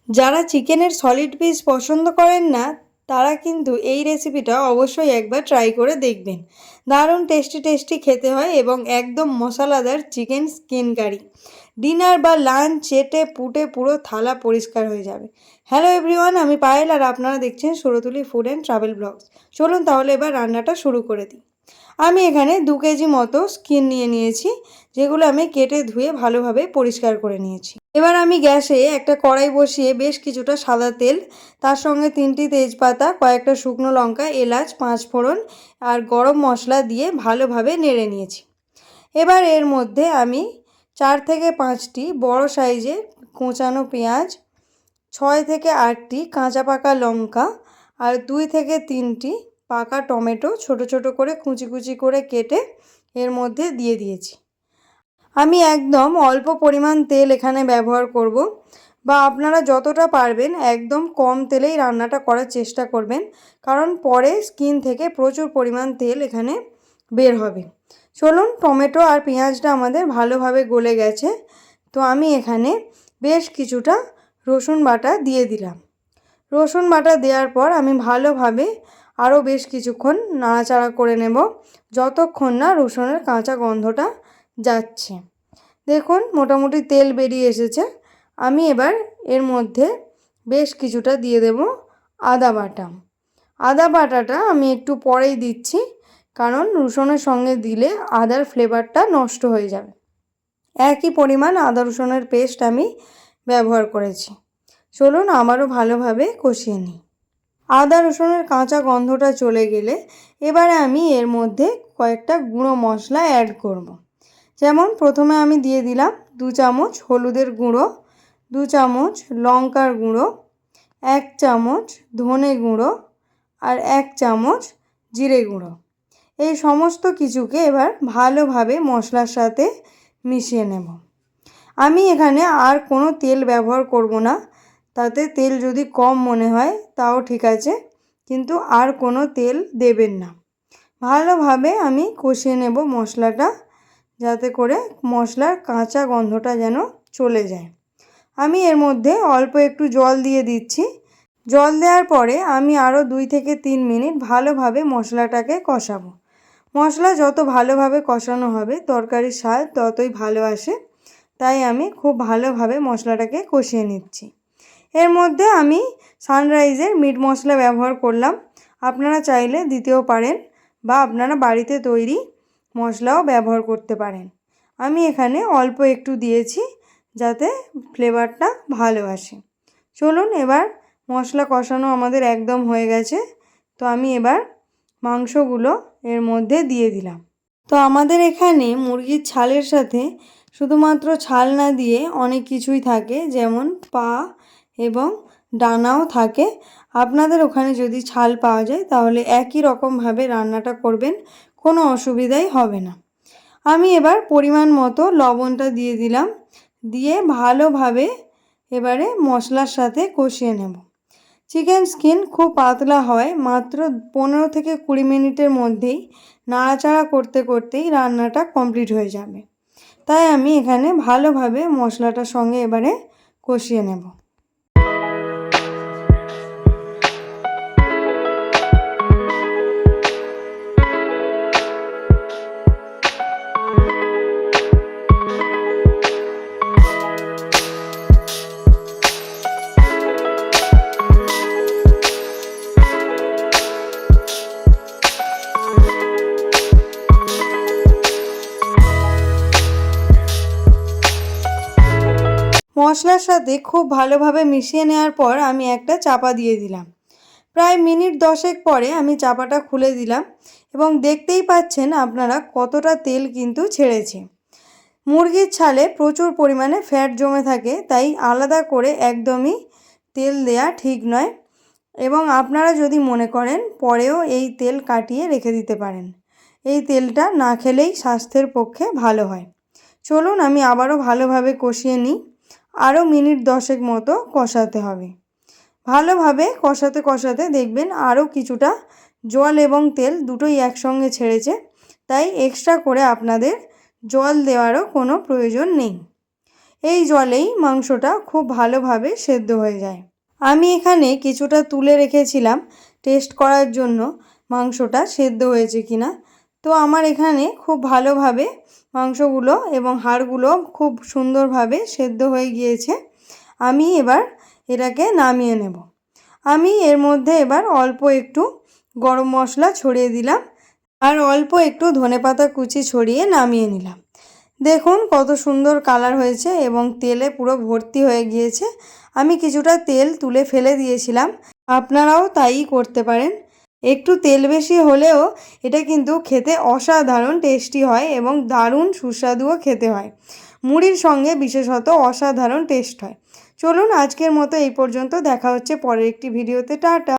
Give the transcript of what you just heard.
যারা চিকেনের solid piece পছন্দ করেন না তারা কিন্তু এই রেসিপিটা অবশ্যই একবার ট্রাই করে দেখবেন। দারুণ টেস্টি টেস্টি খেতে হয় এবং একদম মশলাদার চিকেন স্কিন কারি। ডিনার বা লাঞ্চ চেটে পুটে পুরো থালা পরিষ্কার হয়ে যাবে। হ্যালো এভরিওয়ান, আমি পায়েল আর আপনারা দেখছেন Surtuli food and travel blogs. চলুন তাহলে এবার রান্নাটা শুরু করে দিই। আমি এখানে 2 কেজি মতো স্কিন নিয়েছি, যেগুলো আমি কেটে ধুয়ে ভালোভাবে পরিষ্কার করে নিয়েছি। এবার আমি গ্যাসে একটা কড়াই বসিয়ে বেশ কিছুটা সাদা তেল, তার সঙ্গে 3টি তেজপাতা, কয়েকটা শুকনো লঙ্কা, এলাচ, 5 ফোড়ন আর গরম মশলা দিয়ে ভালোভাবে নেড়ে নিয়েছি। এবার এর মধ্যে আমি 4 থেকে 5টি বড় সাইজের কোঁচানো পেঁয়াজ, 6 থেকে 8টি কাঁচা পাকা লঙ্কা আর 2 থেকে 3টি পাকা টমেটো ছোট ছোট করে কুচি কুচি করে কেটে এর মধ্যে দিয়ে দিয়েছি। আমি একদম অল্প পরিমাণ তেল এখানে ব্যবহার করব, বা আপনারা যতটা পারবেন একদম কম তেলেই রান্নাটা করার চেষ্টা করবেন, কারণ পরে স্কিন থেকে প্রচুর পরিমাণ তেল এখানে বের হবে। চলুন, টমেটো আর পেঁয়াজটা আমাদের ভালোভাবে গলে গেছে, তো আমি এখানে বেশ কিছুটা রসুন বাটা দিয়ে দিলাম। রসুন বাটা দেওয়ার পর আমি ভালোভাবে আরও বেশ কিছুক্ষণ নাড়াচাড়া করে নেব, যতক্ষণ না রসুনের কাঁচা গন্ধটা যাচ্ছে। দেখুন মোটামুটি তেল বেরিয়ে এসেছে। আমি এবার এর মধ্যে বেশ কিছুটা দিয়ে দেব আদা বাটা। আদা বাটাটা আমি একটু পরেই দিচ্ছি, কারণ রসুনের সঙ্গে দিলে আদার ফ্লেভারটা নষ্ট হয়ে যাবে। একই পরিমাণ আদা রসুনের পেস্ট আমি ব্যবহার করেছি। চলুন আবারও ভালোভাবে কষিয়ে নিই। আদা রসুনের কাঁচা গন্ধটা চলে গেলে এবারে আমি এর মধ্যে কয়েকটা গুঁড়ো মশলা অ্যাড করব। যেমন প্রথমে আমি দিয়ে দিলাম 2 চামচ হলুদের গুঁড়ো, 2 চামচ লঙ্কার গুঁড়ো, 1 চামচ ধনে গুঁড়ো আর 1 চামচ জিরে গুঁড়ো। এই সমস্ত কিছুকে এবার ভালোভাবে মশলার সাথে মিশিয়ে নেব। আমি এখানে আর কোনো তেল ব্যবহার করব না, তাতে তেল যদি কম মনে হয় তাও ঠিক আছে, কিন্তু আর কোনো তেল দেবেন না। ভালোভাবে আমি কষিয়ে নেব মশলাটা, যাতে করে মশলার কাঁচা গন্ধটা যেন চলে যায়। আমি এর মধ্যে অল্প একটু জল দিয়ে দিচ্ছি। জল দেওয়ার পরে আমি আরও 2 থেকে 3 মিনিট ভালোভাবে মশলাটাকে কষাবো। মশলা যত ভালোভাবে কষানো হবে তরকারির স্বাদ ততই ভালো আসে, তাই আমি খুব ভালোভাবে মশলাটাকে কষিয়ে নিচ্ছি। এর মধ্যে আমি সানরাইজের মিট মশলা ব্যবহার করলাম, আপনারা চাইলে দিতেও পারেন, বা আপনারা বাড়িতে তৈরি মশলাও ব্যবহার করতে পারেন। আমি এখানে অল্প একটু দিয়েছি যাতে ফ্লেভারটা ভালো আসে। চলুন, এবার মশলা কষানো আমাদের একদম হয়ে গেছে, তো আমি এবার মাংসগুলো এর মধ্যে দিয়ে দিলাম। তো আমাদের এখানে মুরগির ছালের সাথে শুধুমাত্র ছাল না দিয়ে অনেক কিছুই থাকে, যেমন পা এবং ডানাও থাকে। আপনাদের ওখানে যদি ছাল পাওয়া যায় তাহলে একই রকমভাবে রান্নাটা করবেন, কোনো অসুবিধাই হবে না। আমি এবার পরিমাণ মতো লবণটা দিয়ে দিলাম, দিয়ে ভালোভাবে এবারে মশলার সাথে কষিয়ে নেব। চিকেন স্কিন খুব পাতলা হয়, মাত্র 15 থেকে 20 মিনিটের মধ্যেই নাড়াচাড়া করতে করতেই রান্নাটা কমপ্লিট হয়ে যাবে। তাই আমি এখানে ভালোভাবে মশলাটার সঙ্গে এবারে কষিয়ে নেব। মশলার সাথে খুব ভালোভাবে মিশিয়ে নেওয়ার পর আমি একটা চাপা দিয়ে দিলাম। প্রায় মিনিট 10 পরে আমি চাপাটা খুলে দিলাম এবং দেখতেই পাচ্ছেন আপনারা কতটা তেল কিন্তু ছেড়েছে। মুরগির ছালে প্রচুর পরিমাণে ফ্যাট জমে থাকে, তাই আলাদা করে একদমই তেল দেয়া ঠিক নয়, এবং আপনারা যদি মনে করেন পরেও এই তেল কাটিয়ে রেখে দিতে পারেন। এই তেলটা না খেলেই স্বাস্থ্যের পক্ষে ভালো হয়। চলুন আমি আবারও ভালোভাবে কষিয়ে নিই। আরও মিনিট 10 মতো কষাতে হবে। ভালোভাবে কষাতে কষাতে দেখবেন আরও কিছুটা জল এবং তেল দুটোই একসঙ্গে ছেড়েছে, তাই এক্সট্রা করে আপনাদের জল দেওয়ারও কোনো প্রয়োজন নেই। এই জলেই মাংসটা খুব ভালোভাবে সেদ্ধ হয়ে যায়। আমি এখানে কিছুটা তুলে রেখেছিলাম টেস্ট করার জন্য মাংসটা সেদ্ধ হয়েছে কিনা। তো আমার এখানে খুব ভালোভাবে মাংসগুলো এবং হাড়গুলো খুব সুন্দরভাবে সেদ্ধ হয়ে গিয়েছে। আমি এবার এটাকে নামিয়ে নেব। আমি এর মধ্যে এবার অল্প একটু গরম মশলা ছড়িয়ে দিলাম আর অল্প একটু ধনেপাতা কুচি ছড়িয়ে নামিয়ে নিলাম। দেখুন কত সুন্দর কালার হয়েছে এবং তেলে পুরো ভর্তি হয়ে গিয়েছে। আমি কিছুটা তেল তুলে ফেলে দিয়েছিলাম, আপনারাও তাই করতে পারেন। একটু তেল বেশি হলেও এটা কিন্তু খেতে অসাধারণ টেস্টি হয় এবং দারুণ সুস্বাদুও খেতে হয়। মুড়ির সঙ্গে বিশেষত অসাধারণ টেস্ট হয়। চলুন আজকের মতো এই পর্যন্ত, দেখা হচ্ছে পরের একটি ভিডিওতে। টাটা।